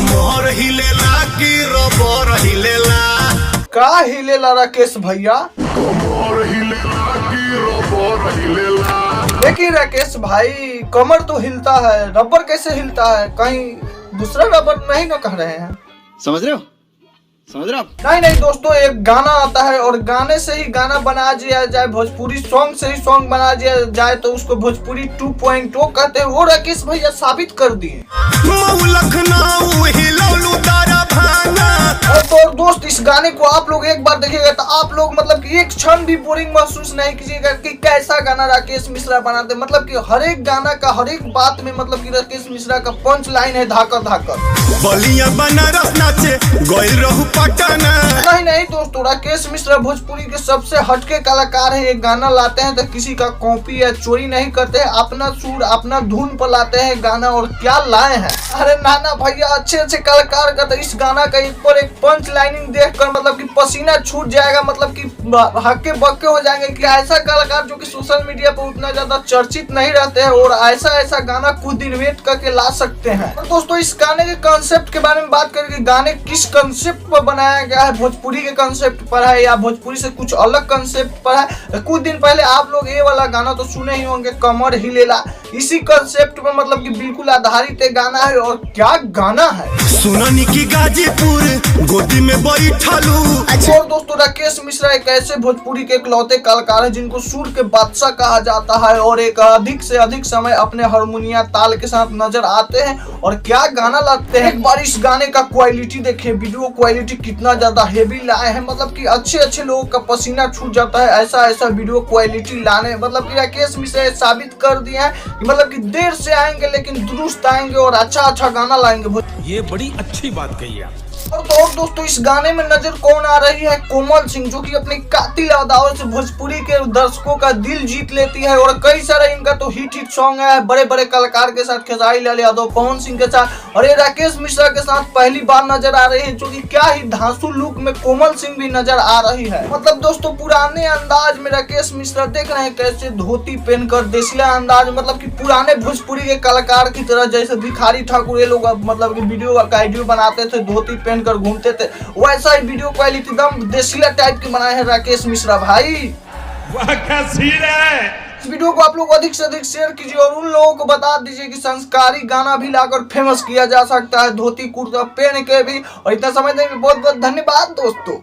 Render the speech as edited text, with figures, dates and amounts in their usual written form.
कमर हिलेला की रबर हिलेला? का हिलेला राकेश भैया? कमर हिलेला की रबर हिलेला? देखिए राकेश भाई, कमर तो हिलता है, रबर कैसे हिलता है? कहीं दूसरा रबर नहीं ना कह रहे हैं? समझ रहे हो आप? नहीं दोस्तों, एक गाना आता है और गाने से ही गाना बना दिया जाए, भोजपुरी सॉन्ग से ही सॉन्ग बना दिया जाए तो उसको भोजपुरी 2.0 कहते हैं। वो राकेश भैया साबित कर दिए। और दोस्त, इस गाने को आप लोग एक बार देखिएगा तो आप लोग मतलब कि एक क्षण भी बोरिंग महसूस नहीं कीजिएगा कि कैसा गाना राकेश मिश्रा बनाते। मतलब कि हर एक गाना का हर एक बात में मतलब कि राकेश मिश्रा का पंच लाइन है धाकर धाकर। बलिया बनारस नाचे गोइल रहू पटना। नहीं दोस्तों, राकेश मिश्रा भोजपुरी के सबसे हटके कलाकार है। एक गाना लाते हैं तो किसी का कॉपी या चोरी नहीं करते हैं, अपना सुर अपना धुन पर लाते हैं गाना। और क्या लाए हैं, अरे नाना भैया, अच्छे कलाकार का तो इस गाना का एक पर एक पंच लाइनिंग देखकर मतलब कि पसीना छूट जाएगा, मतलब कि हक्के बक्के हो जाएंगे कि ऐसा कलाकार जो कि सोशल मीडिया पर उतना ज्यादा चर्चित नहीं रहते हैं और ऐसा गाना कुछ दिन वेट करके ला सकते हैं। और दोस्तों, इस गाने के कंसेप्ट के बारे में बात करके, गाने किस कंसेप्ट पर बनाया गया है, भोजपुरी के कंसेप्ट पर है या भोजपुरी से कुछ अलग कंसेप्ट पर है? कुछ दिन पहले आप लोग ये वाला गाना तो सुने ही होंगे, कमर हिलेला। इसी कंसेप्ट पर मतलब कि बिल्कुल आधारित एक गाना है। और क्या गाना है, सुननी की गाजीपुर गोदी में बैठलू। और दोस्तों, राकेश मिश्रा एक ऐसे भोजपुरी के इकलौते कलाकार हैं जिनको सुर के बादशाह कहा जाता है और एक अधिक से अधिक समय अपने हारमोनिया ताल के साथ नजर आते हैं। और क्या गाना लाते हैं, एक बार इस गाने का क्वालिटी देखिए, वीडियो क्वालिटी कितना ज्यादा हेवी लाए हैं। मतलब कि अच्छे लोगों का पसीना छूट जाता है ऐसा वीडियो क्वालिटी लाने। मतलब कि राकेश मिश्रा साबित कर दिए हैं कि मतलब कि देर से आएंगे लेकिन दुरुस्त आएंगे और अच्छा गाना लाएंगे। ये बड़ी अच्छी बात कही है। और दोस्तों, इस गाने में नजर कौन आ रही है? कोमल सिंह, जो कि अपनी कातिल अदाओं से भोजपुरी के दर्शकों का दिल जीत लेती है। और कई सारे इनका तो हिट सॉन्ग है बड़े कलाकार के साथ, खेसारी लाल यादव, पवन सिंह के साथ। और ये राकेश मिश्रा के साथ पहली बार नजर आ रही है, जो कि क्या ही धांसू लुक में कोमल सिंह भी नजर आ रही है। मतलब दोस्तों, पुराने अंदाज में राकेश मिश्रा देख रहे हैं कैसे धोती पहनकर देसिला अंदाज, मतलब कि पुराने भोजपुरी के कलाकार की तरह, जैसे भिखारी ठाकुर ये लोग मतलब कि वीडियो बनाते थे, धोती पहनकर घूमते थे, वैसा ही वीडियो क्वालिटी एकदम देसिला टाइप की बनाए हैं राकेश मिश्रा भाई। वाह क्या सीन है। इस वीडियो को आप लोग अधिक से अधिक शेयर कीजिए और उन लोगों को बता दीजिए कि संस्कारी गाना भी लाकर फेमस किया जा सकता है, धोती कुर्ता पहन के भी। और इतना समय देने के लिए बहुत बहुत धन्यवाद दोस्तों।